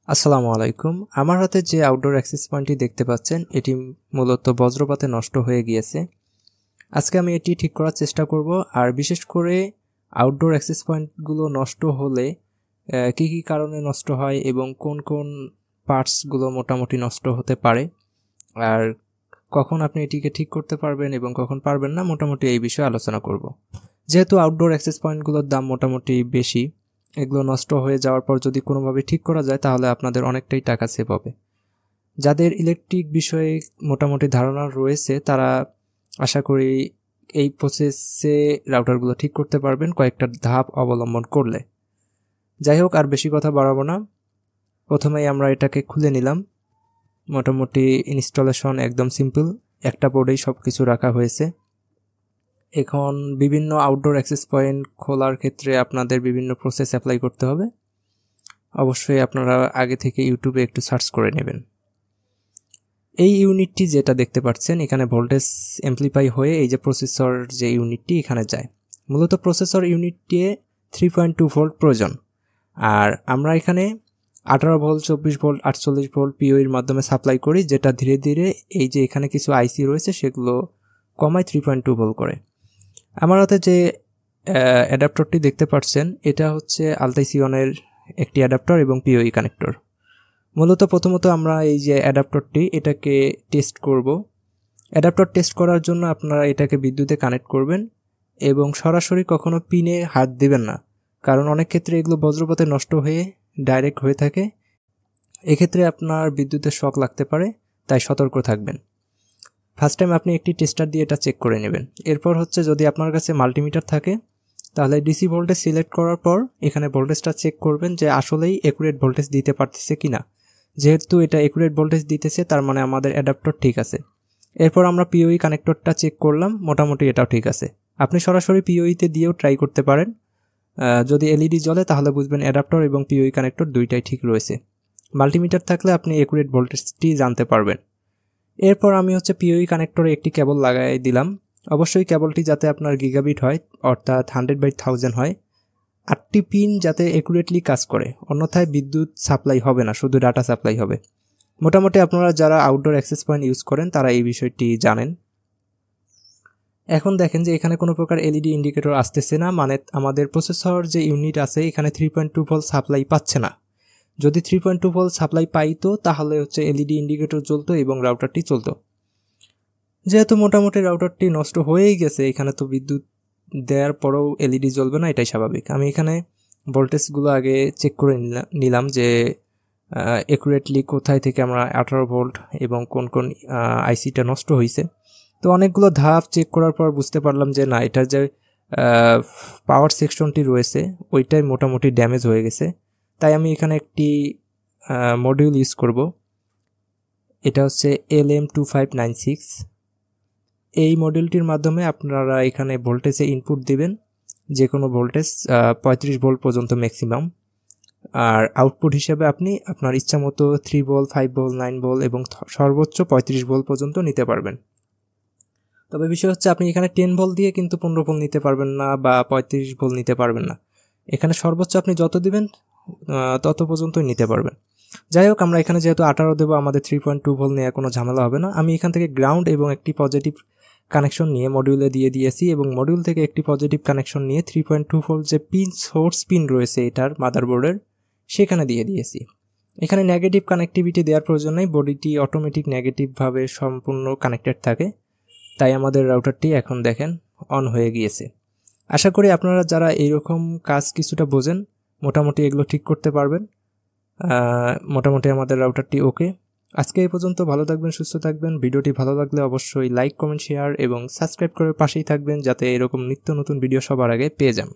আসসালামু আলাইকুম। আমার হাতে যে আউটডোর অ্যাক্সেস পয়েন্টটি দেখতে পাচ্ছেন এটি মূলত বজ্রপাতে নষ্ট হয়ে গিয়েছে। আজকে আমি এটি ঠিক করার চেষ্টা করব, আর বিশেষ করে আউটডোর অ্যাক্সেস পয়েন্টগুলো নষ্ট হলে কী কী কারণে নষ্ট হয় এবং কোন কোন পার্টসগুলো মোটামুটি নষ্ট হতে পারে, আর কখন আপনি এটিকে ঠিক করতে পারবেন এবং কখন পারবেন না, মোটামুটি এই বিষয়ে আলোচনা করব। যেহেতু আউটডোর অ্যাক্সেস পয়েন্টগুলোর দাম মোটামুটি বেশি, এগুলো নষ্ট হয়ে যাওয়ার পর যদি কোনোভাবে ঠিক করা যায় তাহলে আপনাদের অনেকটাই টাকা সেভ হবে। যাদের ইলেকট্রিক বিষয়ে মোটামুটি ধারণা রয়েছে তারা আশা করি এই প্রসেসে রাউটারগুলো ঠিক করতে পারবেন কয়েকটা ধাপ অবলম্বন করলে। যাই হোক, আর বেশি কথা বাড়াবো না, প্রথমেই আমরা এটাকে খুলে নিলাম। মোটামুটি ইনস্টলেশন একদম সিম্পল, একটা বোর্ডেই সব কিছু রাখা হয়েছে। এখন বিভিন্ন আউটডোর অ্যাক্সেস পয়েন্ট খোলার ক্ষেত্রে আপনাদের বিভিন্ন প্রসেস অ্যাপ্লাই করতে হবে। অবশ্যই আপনারা আগে থেকে ইউটিউবে একটু সার্চ করে নেবেন। এই ইউনিটটি যেটা দেখতে পাচ্ছেন এখানে ভোল্টেজ অ্যাম্প্লিফাই হয়ে এই যে প্রসেসর যে ইউনিটটি এখানে যায়। মূলত প্রসেসর ইউনিটটি 3.2 ভোল্ট প্রয়োজন, আর আমরা এখানে 18 ভোল্ট, 24 ভোল্ট, 48 ভোল্ট পিওইর মাধ্যমে সাপ্লাই করি, যেটা ধীরে ধীরে এই যে এখানে কিছু আইসি রয়েছে সেগুলো কমায় 3.2 ভোল্ট করে। আমার হাতে যে অ্যাডাপ্টারটি দেখতে পাচ্ছেন এটা হচ্ছে আলতাইসিয়নের একটি অ্যাডাপ্টার এবং পিওই কানেক্টর। মূলত প্রথমত আমরা এই যে অ্যাডাপ্টারটি এটাকে টেস্ট করব। অ্যাডাপ্টার টেস্ট করার জন্য আপনারা এটাকে বিদ্যুতে কানেক্ট করবেন এবং সরাসরি কখনো পিনে হাত দিবেন না, কারণ অনেক ক্ষেত্রে এগুলো বজ্রপাতে নষ্ট হয়ে ডাইরেক্ট হয়ে থাকে। এক্ষেত্রে আপনার বিদ্যুতের শক লাগতে পারে, তাই সতর্ক থাকবেন। ফার্স্ট টাইম আপনি একটি টেস্টার দিয়ে এটা চেক করে নেবেন। এরপর হচ্ছে যদি আপনার কাছে মাল্টিমিটার থাকে তাহলে ডিসি ভোল্টেজ সিলেক্ট করার পর এখানে ভোল্টেজটা চেক করবেন যে আসলেই অ্যাকুরেট ভোল্টেজ দিতে পারতেছে কিনা। যেহেতু এটা অ্যাকুরেট ভোল্টেজ দিতেছে তার মানে আমাদের অ্যাডাপ্টার ঠিক আছে। এরপর আমরা পিওই কানেক্টরটা চেক করলাম, মোটামুটি এটাও ঠিক আছে। আপনি সরাসরি পিওইতে দিয়েও ট্রাই করতে পারেন। যদি এলইডি জ্বলে তাহলে বুঝবেন অ্যাডাপ্টার এবং পিওই কানেক্টর দুইটাই ঠিক রয়েছে। মাল্টিমিটার থাকলে আপনি অ্যাকুরেট ভোল্টেজটি জানতে পারবেন। এরপর আমি হচ্ছে পিওই কানেক্টরে একটি কেবল লাগাই দিলাম। অবশ্যই কেবলটি যাতে আপনার গিগাবিট হয়, অর্থাৎ 100/1000 হয়। 8টি পিন যাতে অ্যাকুরেটলি কাজ করে, অন্যথায় বিদ্যুৎ সাপ্লাই হবে না, শুধু ডাটা সাপ্লাই হবে। মোটামুটি আপনারা যারা আউটডোর অ্যাক্সেস পয়েন্ট ইউজ করেন তারা এই বিষয়টি জানেন। এখন দেখেন যে এখানে কোনো প্রকার এলইডি ইন্ডিকেটর আসতেছে না, মানে আমাদের প্রসেসর যে ইউনিট আছে এখানে 3.2 ভোল্ট সাপ্লাই পাচ্ছে না। যদি 3.2 ভোল্ট সাপ্লাই পাইতো তাহলে হচ্ছে এলইডি ইন্ডিকেটর জ্বলতো এবং রাউটারটি চলতো। যেহেতু মোটামুটি রাউটারটি নষ্ট হয়েই গেছে, এখানে তো বিদ্যুৎ দেওয়ার পরেও এলইডি জ্বলবে না, এটাই স্বাভাবিক। আমি এখানে ভোল্টেজগুলো আগে চেক করে নিলাম যে অ্যাকুরেটলি কোথায় থেকে আমরা 18 ভোল্ট এবং কোন কোন আইসিটা নষ্ট হয়েছে। তো অনেকগুলো ধাপ চেক করার পর বুঝতে পারলাম যে না, এটার যে পাওয়ার সেকশনটি রয়েছে ওইটাই মোটামুটি ড্যামেজ হয়ে গেছে। তাই আমি এখানে একটি মডিউল ইউজ করব। এটা হচ্ছে LM2596। এই মডিউলটির মাধ্যমে আপনারা এখানে ভোল্টেজে ইনপুট দিবেন, যে কোনো ভোল্টেজ 35 ভোল্ট পর্যন্ত ম্যাক্সিমাম, আর আউটপুট হিসেবে আপনি আপনার ইচ্ছা মতো 3 ভোল্ট, 5 ভোল্ট, 9 ভোল্ট এবং সর্বোচ্চ 35 ভোল্ট পর্যন্ত নিতে পারবেন। তবে বিষয় হচ্ছে আপনি এখানে 10 ভোল্ট দিয়ে কিন্তু 15 ভোল্ট নিতে পারবেন না বা 35 ভোল্ট নিতে পারবেন না। এখানে সর্বোচ্চ আপনি যত দিবেন তত পর্যন্তই নিতে পারবেন। যাই হোক, আমরা এখানে যেহেতু 18 দেবো, আমাদের 3.2 ভোল্ট নেওয়ার কোনো ঝামেলা হবে না। আমি এখান থেকে গ্রাউন্ড এবং একটি পজিটিভ কানেকশন নিয়ে মডিউলে দিয়ে দিয়েছি এবং মডিউল থেকে একটি পজিটিভ কানেকশন নিয়ে 3.2 ভোল্ট যে পিন, সোর্স পিন রয়েছে এটার মাদারবোর্ডের, সেখানে দিয়ে দিয়েছি। এখানে নেগেটিভ কানেক্টিভিটি দেওয়ার প্রয়োজন নেই, বডিটি অটোমেটিক নেগেটিভভাবে সম্পূর্ণ কানেক্টেড থাকে। তাই আমাদের রাউটারটি এখন দেখেন অন হয়ে গিয়েছে। আশা করি আপনারা যারা এইরকম কাজ কিছুটা বোঝেন মোটামুটি এগুলো ঠিক করতে পারবেন। মোটামুটি আমাদের রাউটারটি ওকে। আজকে এই পর্যন্ত। ভালো থাকবেন, সুস্থ থাকবেন। ভিডিওটি ভালো লাগলে অবশ্যই লাইক, কমেন্ট, শেয়ার এবং সাবস্ক্রাইব করে পাশেই থাকবেন যাতে এরকম নিত্য নতুন ভিডিও সবার আগে পেয়ে যান।